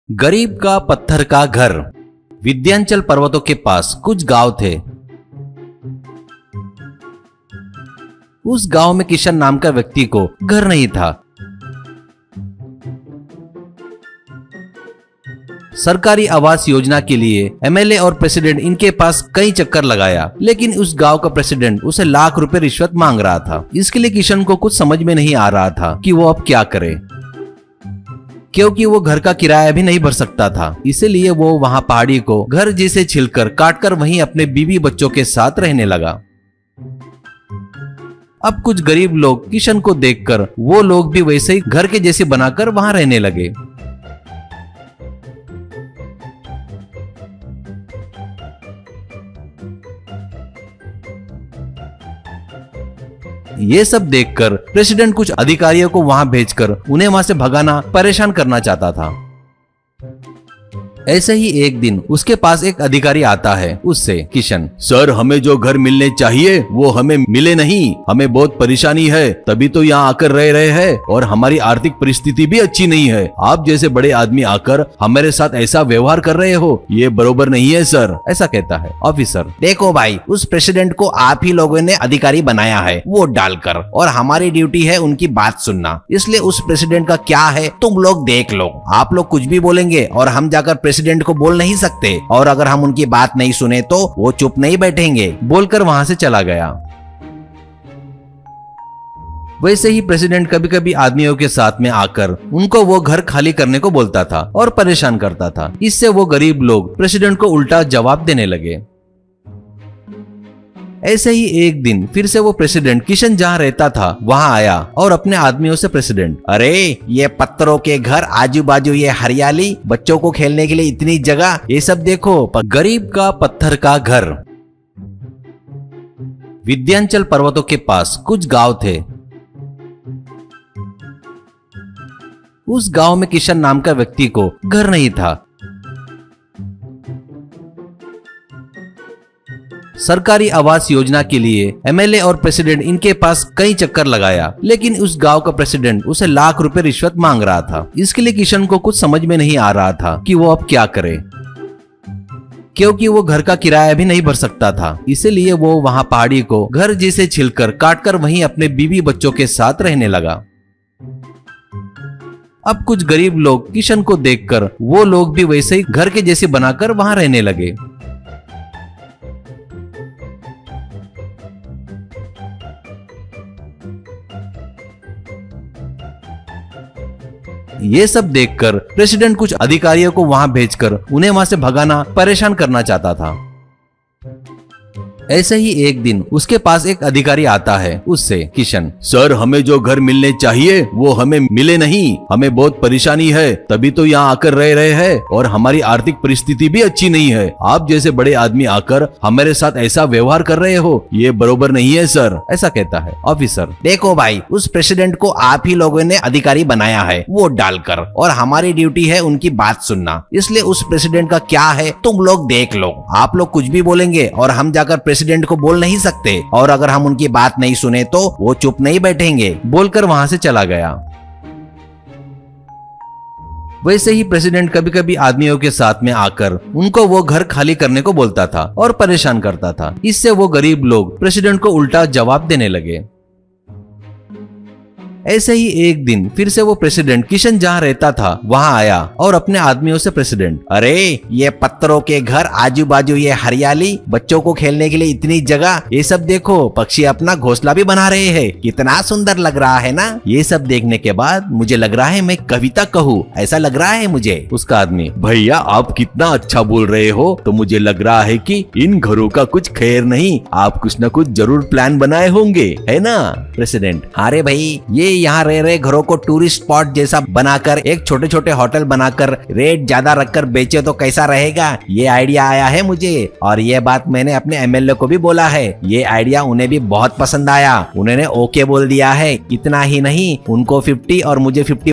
गरीब का पत्थर का घर। विंध्याचल पर्वतों के पास कुछ गांव थे। उस गांव में किशन नाम का व्यक्ति को घर नहीं था। सरकारी आवास योजना के लिए एमएलए और प्रेसिडेंट इनके पास कई चक्कर लगाया, लेकिन उस गांव का प्रेसिडेंट उसे लाख रुपए रिश्वत मांग रहा था। इसके लिए किशन को कुछ समझ में नहीं आ रहा था कि वो अब क्या करे, क्योंकि वो घर का किराया भी नहीं भर सकता था। इसीलिए वो वहां पहाड़ी को घर जैसे छिलकर काटकर वहीं अपने बीवी बच्चों के साथ रहने लगा। अब कुछ गरीब लोग किशन को देखकर वो लोग भी वैसे ही घर के जैसे बनाकर वहां रहने लगे। ये सब देखकर प्रेसिडेंट कुछ अधिकारियों को वहां भेजकर उन्हें वहां से भगाना, परेशान करना चाहता था। ऐसे ही एक दिन उसके पास एक अधिकारी आता है। उससे किशन, सर, हमें जो घर मिलने चाहिए वो हमें मिले नहीं। हमें बहुत परेशानी है, तभी तो यहाँ आकर रह रहे हैं और हमारी आर्थिक परिस्थिति भी अच्छी नहीं है। आप जैसे बड़े आदमी आकर हमारे साथ ऐसा व्यवहार कर रहे हो, ये बरोबर नहीं है सर। ऐसा कहता है ऑफिसर। देखो भाई, उस प्रेसिडेंट को आप ही लोगों ने अधिकारी बनाया है वोट डालकर, और हमारी ड्यूटी है उनकी बात सुनना। इसलिए उस प्रेसिडेंट का क्या है तुम लोग देख लो। आप लोग कुछ भी बोलेंगे और हम जाकर प्रेसिडेंट को बोल नहीं सकते, और अगर हम उनकी बात नहीं सुने तो वो चुप नहीं बैठेंगे। बोलकर वहां से चला गया। वैसे ही प्रेसिडेंट कभी कभी आदमियों के साथ में आकर उनको वो घर खाली करने को बोलता था और परेशान करता था। इससे वो गरीब लोग प्रेसिडेंट को उल्टा जवाब देने लगे। ऐसे ही एक दिन फिर से वो प्रेसिडेंट किशन जहाँ रहता था वहां आया और अपने आदमियों से, प्रेसिडेंट, अरे ये पत्थरों के घर, आजू बाजू ये हरियाली, बच्चों को खेलने के लिए इतनी जगह, ये सब देखो। गरीब का पत्थर का घर। विंध्याचल पर्वतों के पास कुछ गांव थे। उस गांव में किशन नाम का व्यक्ति को घर नहीं था। सरकारी आवास योजना के लिए एमएलए और प्रेसिडेंट इनके पास कई चक्कर लगाया, लेकिन उस गांव का प्रेसिडेंट उसे लाख रुपए रिश्वत मांग रहा था। इसके लिए किशन को कुछ समझ में नहीं आ रहा था कि वो अब क्या करे, क्योंकि वो घर का किराया भी नहीं भर सकता था। इसीलिए वो वहां पहाड़ी को घर जैसे छिलकर काटकर वहीं अपने बीवी बच्चों के साथ रहने लगा। अब कुछ गरीब लोग किशन को देखकर वो लोग भी वैसे ही घर के जैसे बनाकर वहां रहने लगे। ये सब देखकर प्रेसिडेंट कुछ अधिकारियों को वहां भेजकर उन्हें वहां से भगाना, परेशान करना चाहता था। ऐसे ही एक दिन उसके पास एक अधिकारी आता है। उससे किशन, सर, हमें जो घर मिलने चाहिए वो हमें मिले नहीं। हमें बहुत परेशानी है, तभी तो यहाँ आकर रह रहे हैं और हमारी आर्थिक परिस्थिति भी अच्छी नहीं है। आप जैसे बड़े आदमी आकर हमारे साथ ऐसा व्यवहार कर रहे हो, ये बरोबर नहीं है सर। ऐसा कहता है ऑफिसर। देखो भाई, उस प्रेसिडेंट को आप ही लोगों ने अधिकारी बनाया है वोट डालकर, और हमारी ड्यूटी है उनकी बात सुनना। इसलिए उस प्रेसिडेंट का क्या है तुम लोग देख लो। आप लोग कुछ भी बोलेंगे और हम जाकर प्रेसिडेंट को बोल नहीं सकते, और अगर हम उनकी बात नहीं सुने तो वो चुप नहीं बैठेंगे। बोलकर वहां से चला गया। वैसे ही प्रेसिडेंट कभी कभी आदमियों के साथ में आकर उनको वो घर खाली करने को बोलता था और परेशान करता था। इससे वो गरीब लोग प्रेसिडेंट को उल्टा जवाब देने लगे। ऐसे ही एक दिन फिर से वो प्रेसिडेंट किशन जहाँ रहता था वहां आया और अपने आदमियों से, प्रेसिडेंट, अरे ये पत्थरों के घर, आजू बाजू ये हरियाली, बच्चों को खेलने के लिए इतनी जगह, ये सब देखो। पक्षी अपना घोंसला भी बना रहे हैं, कितना सुंदर लग रहा है ना। ये सब देखने के बाद मुझे लग रहा है मैं कविता कहूँ, ऐसा लग रहा है मुझे। उसका आदमी, भैया आप कितना अच्छा बोल रहे हो, तो मुझे लग रहा है कि इन घरों का कुछ खैर नहीं, आप कुछ न कुछ जरूर प्लान बनाए होंगे, है ना। प्रेसिडेंट, अरे भाई, ये यहाँ रह रहे घरों को टूरिस्ट स्पॉट जैसा बनाकर, एक छोटे छोटे होटल बनाकर रेट ज्यादा रखकर बेचे तो कैसा रहेगा, ये आइडिया आया है मुझे। और ये बात मैंने अपने एमएलए को भी बोला है। ये आइडिया उन्हें भी बहुत पसंद आया, उन्होंने ओके बोल दिया है। इतना ही नहीं, उनको 50 और मुझे 50